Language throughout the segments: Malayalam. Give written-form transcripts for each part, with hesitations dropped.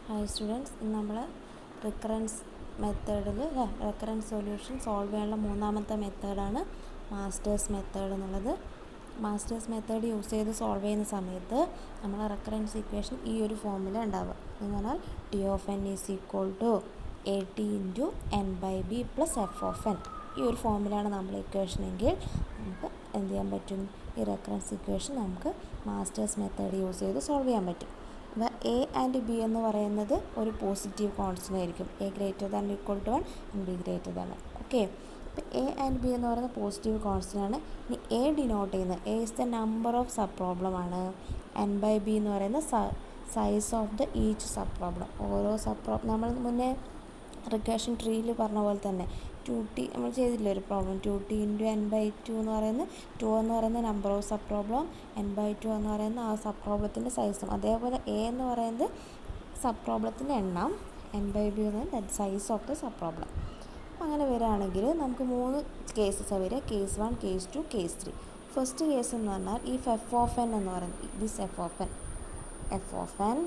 ഹായ് സ്റ്റുഡൻസ്, ഇന്ന് നമ്മൾ റിക്കറൻസ് റിക്കറൻസ് സൊല്യൂഷൻ സോൾവ് ചെയ്യാനുള്ള മൂന്നാമത്തെ മെത്തേഡാണ് മാസ്റ്റേഴ്സ് മെത്തേഡ് എന്നുള്ളത്. മാസ്റ്റേഴ്സ് മെത്തേഡ് യൂസ് ചെയ്ത് സോൾവ് ചെയ്യുന്ന സമയത്ത് നമ്മൾ റിക്കറൻസ് ഇക്വേഷൻ ഈ ഒരു ഫോമിൽ ഉണ്ടാവുക എന്ന് പറഞ്ഞാൽ T of N is equal to A T into N by B plus F of N. ഈ ഒരു ഫോമിലാണ് നമ്മൾ ഇക്വേഷൻ എങ്കിൽ നമുക്ക് എന്ത് ചെയ്യാൻ പറ്റും? ഈ റിക്കറൻസ് ഇക്വേഷൻ നമുക്ക് മാസ്റ്റേഴ്സ് മെത്തേഡ് യൂസ് ചെയ്ത് സോൾവ് ചെയ്യാൻ പറ്റും. എ ആൻഡ് ബി എന്ന് പറയുന്നത് ഒരു പോസിറ്റീവ് കോൺസ്റ്റൻ്റ് ആയിരിക്കും. A greater than equal to 1 and B greater than 1. Okay, അപ്പോൾ എ ആൻഡ് ബി എന്ന് പറയുന്നത് പോസിറ്റീവ് കോൺസ്റ്റൻ്റ് ആണ്. ഇനി എ ഡിനോട്ട് ചെയ്യുന്നത് A is the number of sub problem ആണ്. എൻ ബൈ ബി എന്ന് പറയുന്നത് size of the each sub problem. ഓരോ സബ് പ്രോബ്ലം നമ്മൾ മുന്നേ റിഗ്രഷൻ ട്രീയിൽ പറഞ്ഞ പോലെ തന്നെ 2t നമ്മൾ ചെയ്തില്ല ഒരു problem. 2t into N by 2 എന്ന് പറയുന്നത് 2 എന്ന് പറയുന്ന number of sub problem, N by 2 എന്ന് പറയുന്ന ആ സബ് പ്രോബ്ലത്തിൻ്റെ സൈസും. അതേപോലെ എ എന്ന് പറയുന്നത് സബ് പ്രോബ്ലത്തിൻ്റെ എണ്ണം, എൻ ബൈ ബി എന്ന് പറയുന്നത് size of the sub problem. അങ്ങനെ വരികയാണെങ്കിൽ നമുക്ക് 3 കേസസ് വരിക: case 1, case 2, case 3. First case എന്ന് പറഞ്ഞാൽ ഈ എഫ് ഓഫ് എൻ എന്ന് പറയുന്നത് this F of N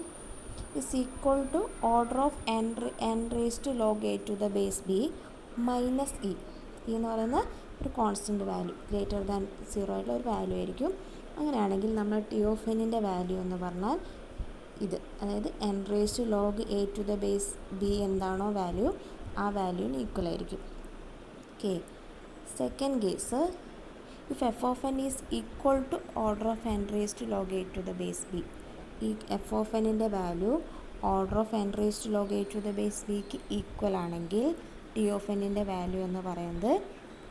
is equal to order of n raised to log a to the base b minus E. എന്ന് പറയുന്ന ഒരു കോൺസ്റ്റൻറ്റ് വാല്യൂ ഗ്രേറ്റർ ദാൻ 0 ആയിട്ടുള്ള ഒരു വാല്യൂ ആയിരിക്കും. അങ്ങനെയാണെങ്കിൽ നമ്മൾ ടി ഓഫ് എന്നിൻ്റെ വാല്യൂ എന്ന് പറഞ്ഞാൽ ഇത്, അതായത് n raised to log A to the base B എന്താണോ വാല്യൂ ആ വാല്യൂവിന് ഈക്വൽ ആയിരിക്കും. Okay, second case if f of N is equal to order of N raised to log A to the base b. ഈ എഫ് ഓഫ് എന്നിൻ്റെ value order of N raised to log A to the base ബിക്ക് ഈക്വൽ ആണെങ്കിൽ ടി ഓഫ് എന്നിൻ്റെ വാല്യൂ എന്ന് പറയുന്നത്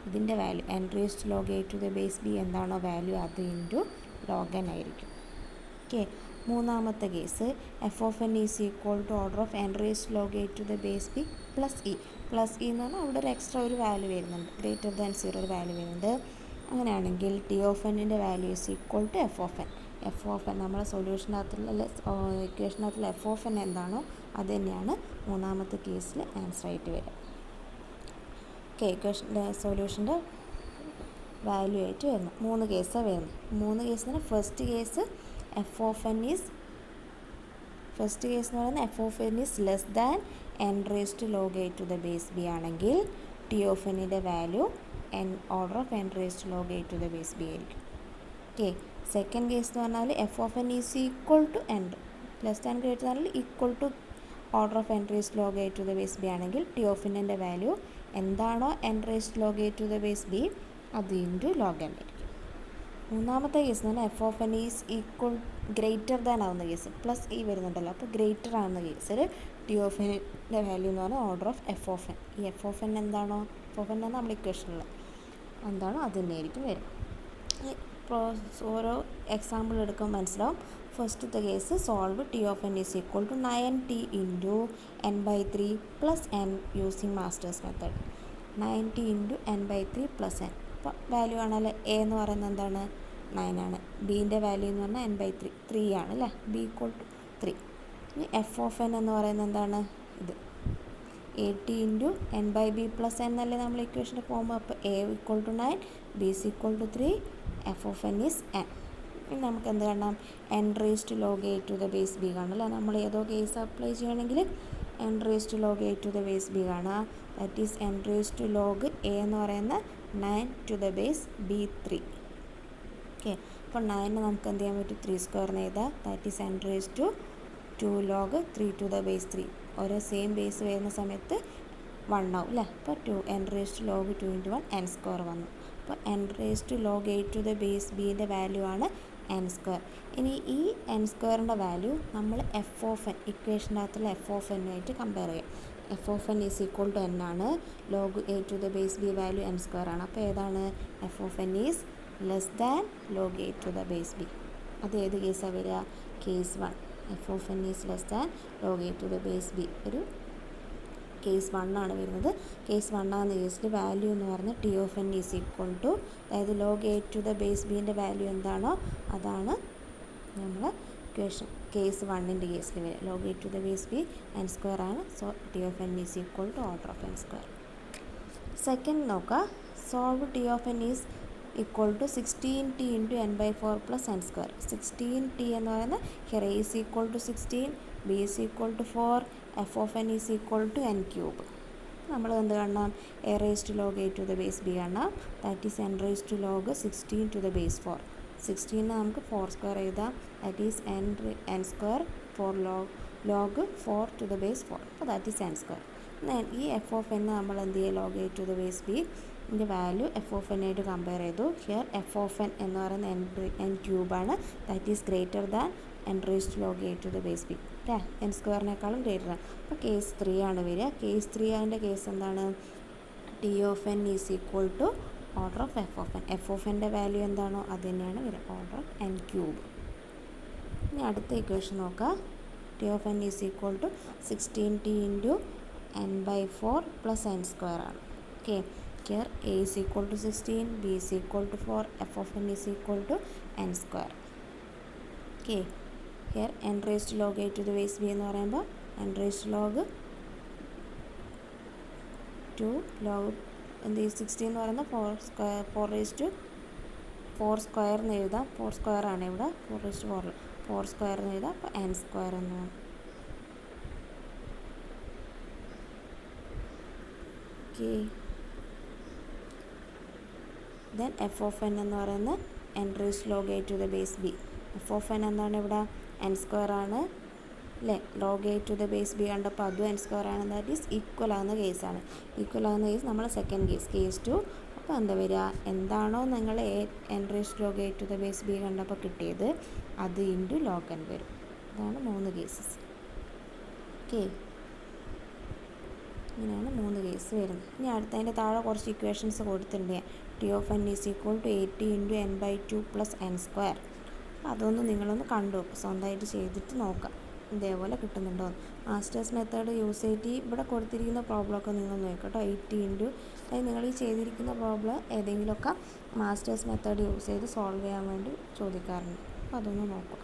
ഇതിൻ്റെ value n raised to log A to the base B എന്താണോ വാല്യൂ അത് ഇൻറ്റു ലോഗ് എൻ ആയിരിക്കും. ഓക്കെ, മൂന്നാമത്തെ case F of N is equal to order of N raised to log A to the base B plus E. Plus E എന്ന് പറഞ്ഞാൽ അവിടെ ഒരു എക്സ്ട്രാ ഒരു വാല്യൂ വരുന്നുണ്ട്, ഗ്രേറ്റർ ദാൻ 0 ഒരു വാല്യൂ വരുന്നുണ്ട്. അങ്ങനെയാണെങ്കിൽ ടി ഓഫ് എന്നിൻ്റെ value is equal to f of N. F of n നമ്മുടെ സൊല്യൂഷനകത്തുള്ള ഇക്വേഷനകത്തുള്ള എഫ് ഓഫ് എൻ എന്താണോ അത് തന്നെയാണ് മൂന്നാമത്തെ കേസിൽ ആൻസർ ആയിട്ട് വരിക. ഓക്കെ, ഇക്വേഷൻ്റെ സൊല്യൂഷൻ്റെ വാല്യൂ ആയിട്ട് വരുന്നു 3 കേസാണ് വരുന്നത്. 3 കേസ് എന്ന് പറഞ്ഞാൽ ഫസ്റ്റ് കേസ് എന്ന് പറയുന്നത് f of N is less than n raised to log A to the base b ആണെങ്കിൽ ടി ഓഫ് എന്നിൻ്റെ value order of N raised to log A to the base b ആയിരിക്കും. ഓക്കെ, സെക്കൻഡ് കേസ് എന്ന് പറഞ്ഞാൽ F of N is equal to n less than greater than equal to order of N raised log A to the base b ആണെങ്കിൽ ടി ഓഫ് എന്നിൻ്റെ വാല്യൂ എന്താണോ N raised log A to the base B അത് ഇൻറ്റു ലോഗ് എൻ ആയിരിക്കും. മൂന്നാമത്തെ കേസ് എന്ന് പറഞ്ഞാൽ F of N is equal greater than ആവുന്ന കേസ്, പ്ലസ് ഇ വരുന്നുണ്ടല്ലോ, അപ്പോൾ ഗ്രേറ്റർ ആവുന്ന കേസിൽ ടി ഓഫ് എന്നിൻ്റെ വാല്യൂ എന്ന് പറഞ്ഞാൽ order of F of N. ഈ എഫ് ഓഫ് എൻ എന്താണോ എഫ് ഓഫ് എൻ ആണ് നമ്മൾ ഇക്വേഷനിൽ എന്താണോ അത് തന്നെയായിരിക്കും വരും. ഓരോ എക്സാമ്പിൾ എടുക്കുമ്പോൾ മനസ്സിലാവും. ഫസ്റ്റത്തെ case solve T of N is equal to 9t into N by 3 plus N using masters method. 9t into N by 3 plus N. അപ്പോൾ വാല്യൂ ആണല്ലേ എ എന്ന് പറയുന്നത് എന്താണ് 9 ആണ്. ബീൻ്റെ വാല്യൂ എന്ന് പറഞ്ഞാൽ എൻ ബൈ 3 ആണ് അല്ലേ, ബി ഈക്വൽ ടു 3. ഇനി എഫ് ഓഫ് എൻ എന്ന് പറയുന്നത് എന്താണ് ഇത് 8t into N by B plus n എന്നല്ലേ നമ്മൾ ഇക്വേഷൻ്റെ ഫോം. അപ്പോൾ a equal to 9, b is equal to 3, f of N is n. ഇനി നമുക്ക് എന്ത് കാണാം? N raised to log A to the base b കാണാം. നമ്മൾ ഏതോ കേസ് അപ്ലൈ ചെയ്യണമെങ്കിൽ n raised to log A to the base b കാണാം. That is N raised to log a എന്ന് പറയുന്ന 9 to the base B 3. Okay, അപ്പോൾ 9 നമുക്ക് എന്ത് ചെയ്യാൻ പറ്റും? 3 സ്ക്വയറിന് എഴുതാം. That is N raised to 2 log 3 to the base 3. ഓരോ സെയിം ബേസ് വരുന്ന സമയത്ത് 1 ആവും അല്ലേ. അപ്പോൾ 2 n raised to log 2 into 1 n square വന്നു. അപ്പോൾ n raised to log A to the base ബിൻ്റെ വാല്യൂ ആണ് എൻ സ്ക്വയർ. ഇനി ഈ എൻ സ്ക്വയറിൻ്റെ വാല്യൂ നമ്മൾ എഫ് ഓഫ് എൻ ഇക്വേഷനകത്തുള്ള എഫ് ഓഫ് എന്നുമായിട്ട് കമ്പയർ ചെയ്യാം. F of N is equal to n ആണ്, log A to the base b value n square ആണ്. അപ്പോൾ ഏതാണ്? F of N is less than log A to the base B. അത് ഏത് കേസാണ് വരിക? Case 1. F of N is less than log A to the base B ഒരു കേസ് 1 ആണ് വരുന്നത്. കേസ് 1 ആകുന്ന കേസിൽ വാല്യൂ എന്ന് പറഞ്ഞാൽ T of N is equal to, അതായത് log A to the base ബീൻ്റെ വാല്യൂ എന്താണോ അതാണ് നമ്മൾ ഇക്വേഷൻ കേസ് 1ൻ്റെ കേസിൽ വരിക. Log A to the base b n square ആണ്. So t of N is equal to order of n square. Second നോക്കുക, solve T of N is equal to 16t into N by 4 plus N square. 16t എന്ന് പറയുന്നത് here is equal to 16, b is equal to 4, f of N is equal to n cube. നമ്മൾ എന്ത് കാണണം? A raise to log A to the base b കാണാം. That is n raise to log 16 to the base 4. 16 നമുക്ക് 4 സ്ക്വയർ എഴുതാം. That is n square 4 log 4 to the base 4. അപ്പോൾ ദാറ്റ് ഈസ് എൻ സ്ക്വയർ. ഈ എഫ് ഓഫ് എൻ നമ്മൾ എന്ത് ചെയ്യുക? Log A to the base b ഇതിൻ്റെ വാല്യൂ എഫ് ഓഫ് എൻ ആയിട്ട് കമ്പയർ ചെയ്തു. ഹിയർ എഫ് ഓഫ് എൻ എന്ന് പറയുന്ന എൻ ക്യൂബാണ്. That is greater than n raise to log A to the base b. അല്ലേ? എൻ സ്ക്വയറിനേക്കാളും ഗ്രേറ്റർ ആണ്. അപ്പോൾ കേസ് 3 ആണ് വരിക. കേസ് 3 അതിൻ്റെ കേസ് എന്താണ്? T of N is equal to order of F of N. F of എൻ്റെ വാല്യൂ എന്താണോ അത് തന്നെയാണ് വരിക, ഓർഡർ ഓഫ് എൻ ക്യൂബ്. ഇനി അടുത്ത ഇക്വേഷൻ നോക്കുക. T of N is equal to 16t into N by 4 plus N square ആണ്. Okay, here a is equal to 16, b is equal to 4, f of N is equal to n square. Okay, here n raise to log A to the base b എന്ന് പറയുമ്പോൾ n raise to log 2 log എന്ത് 16 എന്ന് പറയുന്നത് 4 റേസ് ടു 4 സ്ക്വയർ എന്ന് എഴുതാം. 4 സ്ക്വയർ ആണ് ഇവിടെ, 4 റേസ് ടു 4 സ്ക്വയർ എന്ന് എഴുതാം. അപ്പോൾ എൻ സ്ക്വയർ എന്നാണ്. Okay, then F of N എന്ന് പറയുന്നത് N raise to log A to the base B. F of N എന്താണ് ഇവിടെ? എൻ സ്ക്വയർ ആണ് അല്ലേ? Log A to the base B കണ്ടപ്പോൾ അതും എൻ സ്ക്വയർ ആണ്. ദാറ്റ് ഈസ് ഈക്വൽ ആകുന്ന കേസാണ്. ഈക്വൽ ആകുന്ന കേസ് നമ്മൾ സെക്കൻഡ് കേസ്, കേസ് 2. അപ്പോൾ എന്താ വരിക? എന്താണോ നിങ്ങൾ N raise to log A to the base B കണ്ടപ്പോൾ കിട്ടിയത് അത് ഇൻറ്റു ലോഗ് എൻ വരും. അതാണ് 3 കേസസ്. ഓക്കെ, ഇങ്ങനെയാണ് 3 കേസ് വരുന്നത്. ഇനി അടുത്തതിൻ്റെ താഴെ കുറച്ച് ഇക്വേഷൻസ് കൊടുത്തിട്ടുണ്ട്. T of N is equal to 80 into N by 2 plus N square. അതൊന്ന് നിങ്ങളൊന്ന് കണ്ടു സ്വന്തമായിട്ട് ചെയ്തിട്ട് നോക്കാം ഇതേപോലെ കിട്ടുന്നുണ്ടോ. മാസ്റ്റേഴ്സ് മെത്തേഡ് യൂസ് ചെയ്തിട്ട് ഇവിടെ കൊടുത്തിരിക്കുന്ന പ്രോബ്ലമൊക്കെ നിങ്ങൾ നോക്കട്ടോ. 80 ഇൻറ്റു അതായത് നിങ്ങൾ ഈ ചെയ്തിരിക്കുന്ന പ്രോബ്ലം ഏതെങ്കിലുമൊക്കെ മാസ്റ്റേഴ്സ് മെത്തേഡ് യൂസ് ചെയ്ത് സോൾവ് ചെയ്യാൻ വേണ്ടി ചോദിക്കാറുണ്ട്. അപ്പോൾ അതൊന്ന് നോക്കാം.